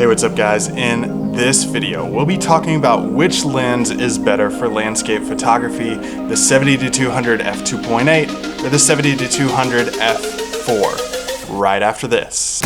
Hey, what's up guys? In this video, we'll be talking about which lens is better for landscape photography, the 70-200 f2.8 or the 70-200 f4, right after this.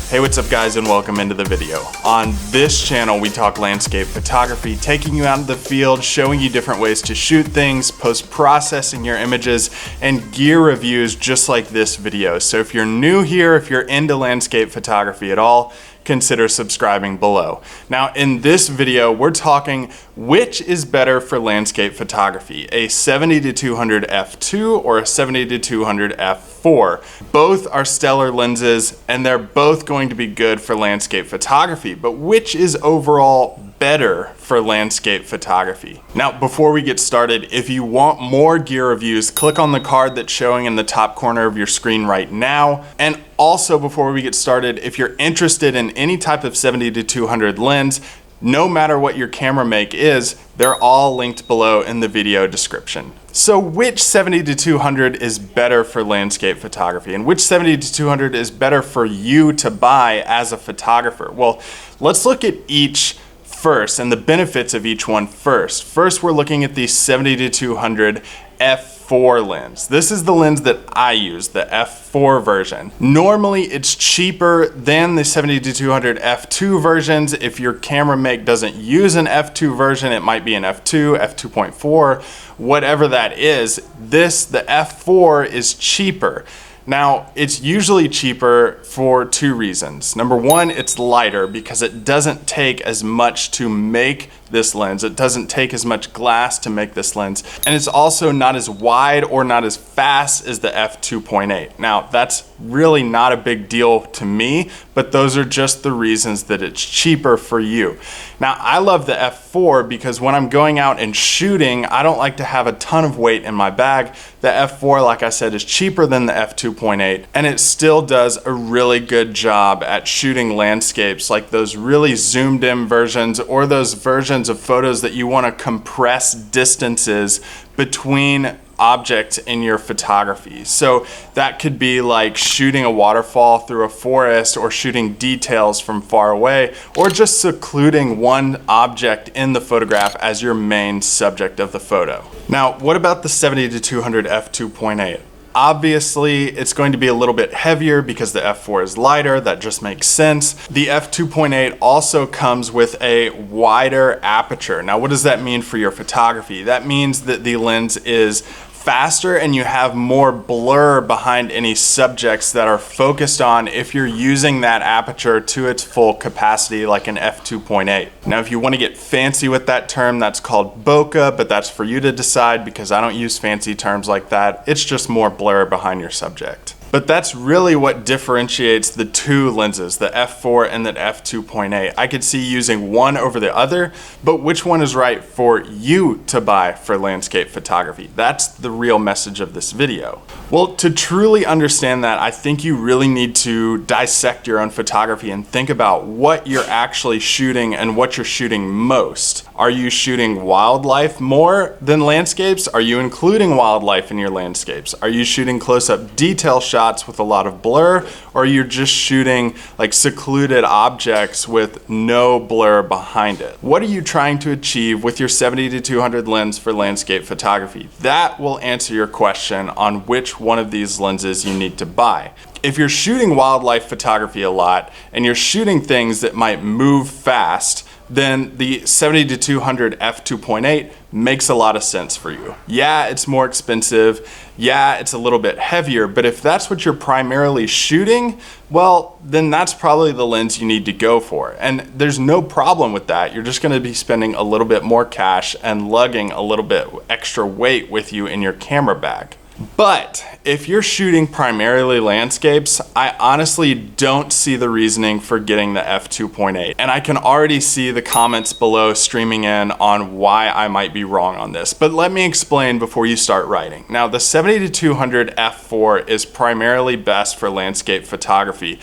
Hey, what's up guys, and welcome into the video. On this channel, we talk landscape photography, taking you out in the field, showing you different ways to shoot things, post-processing your images, and gear reviews just like this video. So if you're new here, if you're into landscape photography at all, consider subscribing below. Now in this video, we're talking which is better for landscape photography, a 70-200 f2 or a 70-200 f4. Both are stellar lenses and they're both going to be good for landscape photography, but which is overall better for landscape photography? Now, before we get started, if you want more gear reviews, click on the card that's showing in the top corner of your screen right now. And also, before we get started, if you're interested in any type of 70-200 lens, no matter what your camera make is, they're all linked below in the video description. So which 70-200 is better for landscape photography, and which 70-200 is better for you to buy as a photographer? Well, let's look at each first and the benefits of each one first. First, we're looking at the 70-200 f4 lens. This is the lens that I use, the f4 version. Normally, it's cheaper than the 70-200 f2 versions. If your camera make doesn't use an f2 version, it might be an f2, f2.4, whatever that is. The f4 is cheaper. Now, it's usually cheaper for two reasons. Number one, it's lighter because it doesn't take as much to make this lens. It doesn't take as much glass to make this lens. And it's also not as wide or not as fast as the f2.8. Now, that's really not a big deal to me, but those are just the reasons that it's cheaper for you. Now, I love the f4 because when I'm going out and shooting, I don't like to have a ton of weight in my bag. The f4, like I said, is cheaper than the f2.8, and it still does a really good job at shooting landscapes, like those really zoomed in versions or those versions of photos that you want to compress distances between objects in your photography. So that could be like shooting a waterfall through a forest, or shooting details from far away, or just secluding one object in the photograph as your main subject of the photo. Now, what about the 70-200 f2.8? Obviously, it's going to be a little bit heavier because the f4 is lighter. That just makes sense. The f2.8 also comes with a wider aperture. Now, what does that mean for your photography? That means that the lens is faster and you have more blur behind any subjects that are focused on if you're using that aperture to its full capacity, like an f2.8. Now, if you want to get fancy with that term, that's called bokeh, but that's for you to decide because I don't use fancy terms like that. It's just more blur behind your subject. But that's really what differentiates the two lenses, the f4 and the f2.8. I could see using one over the other, but which one is right for you to buy for landscape photography? That's the real message of this video. Well, to truly understand that, I think you really need to dissect your own photography and think about what you're actually shooting and what you're shooting most. Are you shooting wildlife more than landscapes? Are you including wildlife in your landscapes? Are you shooting close-up detail shots with a lot of blur, or you're just shooting like secluded objects with no blur behind it? What are you trying to achieve with your 70-200 lens for landscape photography? That will answer your question on which one of these lenses you need to buy. If you're shooting wildlife photography a lot and you're shooting things that might move fast, then the 70-200 f2.8 makes a lot of sense for you. Yeah, it's more expensive. Yeah, it's a little bit heavier, but if that's what you're primarily shooting, well, then that's probably the lens you need to go for. And there's no problem with that. You're just going to be spending a little bit more cash and lugging a little bit extra weight with you in your camera bag. But if you're shooting primarily landscapes, I honestly don't see the reasoning for getting the f2.8. And I can already see the comments below streaming in on why I might be wrong on this. But let me explain before you start writing. Now, the 70-200 f4 is primarily best for landscape photography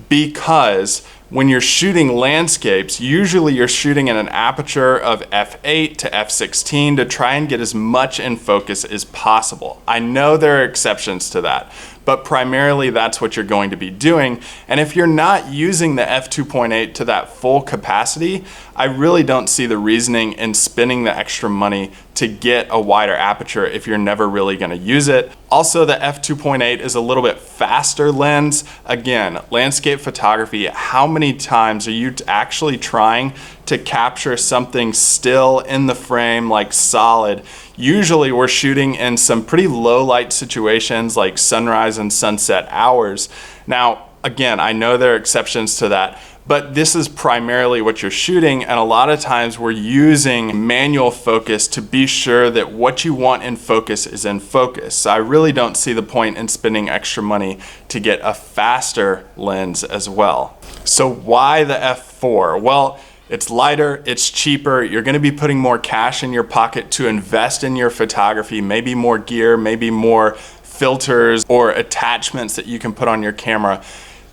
because when you're shooting landscapes, usually you're shooting in an aperture of f8 to f16 to try and get as much in focus as possible. I know there are exceptions to that, but primarily that's what you're going to be doing. And if you're not using the f2.8 to that full capacity, I really don't see the reasoning in spending the extra money to get a wider aperture if you're never really going to use it. Also, the f2.8 is a little bit faster lens. Again, landscape photography, how many times are you actually trying to capture something still in the frame, like solid? Usually we're shooting in some pretty low light situations like sunrise and sunset hours. Now, again, I know there are exceptions to that, but this is primarily what you're shooting, and a lot of times we're using manual focus to be sure that what you want in focus is in focus. So I really don't see the point in spending extra money to get a faster lens as well. So why the f4? Well, it's lighter, it's cheaper, you're gonna be putting more cash in your pocket to invest in your photography, maybe more gear, maybe more filters or attachments that you can put on your camera.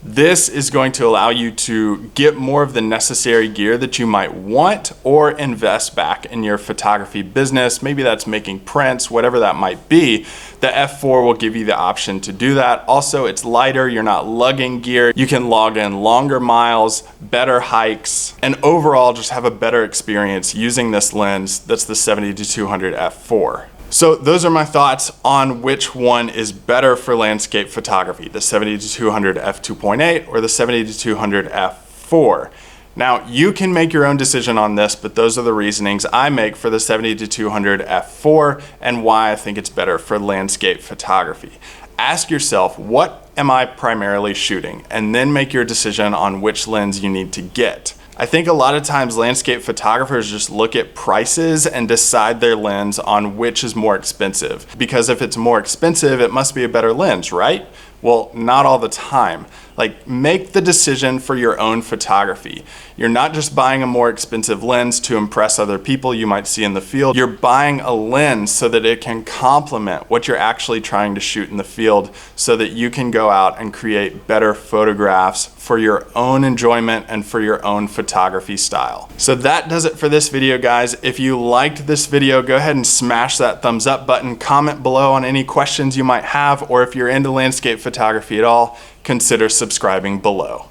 This is going to allow you to get more of the necessary gear that you might want or invest back in your photography business. Maybe that's making prints, whatever that might be. The f4 will give you the option to do that. Also, it's lighter, you're not lugging gear. You can log in longer miles, better hikes, and overall just have a better experience using this lens that's the 70-200 f4. So those are my thoughts on which one is better for landscape photography, the 70-200 f2.8 or the 70-200 f4. Now, you can make your own decision on this, but those are the reasonings I make for the 70-200 f4 and why I think it's better for landscape photography. Ask yourself, what am I primarily shooting? And then make your decision on which lens you need to get. I think a lot of times landscape photographers just look at prices and decide their lens on which is more expensive. Because if it's more expensive, it must be a better lens, right? Well, not all the time. Like, make the decision for your own photography. You're not just buying a more expensive lens to impress other people you might see in the field. You're buying a lens so that it can complement what you're actually trying to shoot in the field so that you can go out and create better photographs for your own enjoyment and for your own photography style. So that does it for this video, guys. If you liked this video, go ahead and smash that thumbs up button. Comment below on any questions you might have, or if you're into landscape photography at all, consider subscribing below.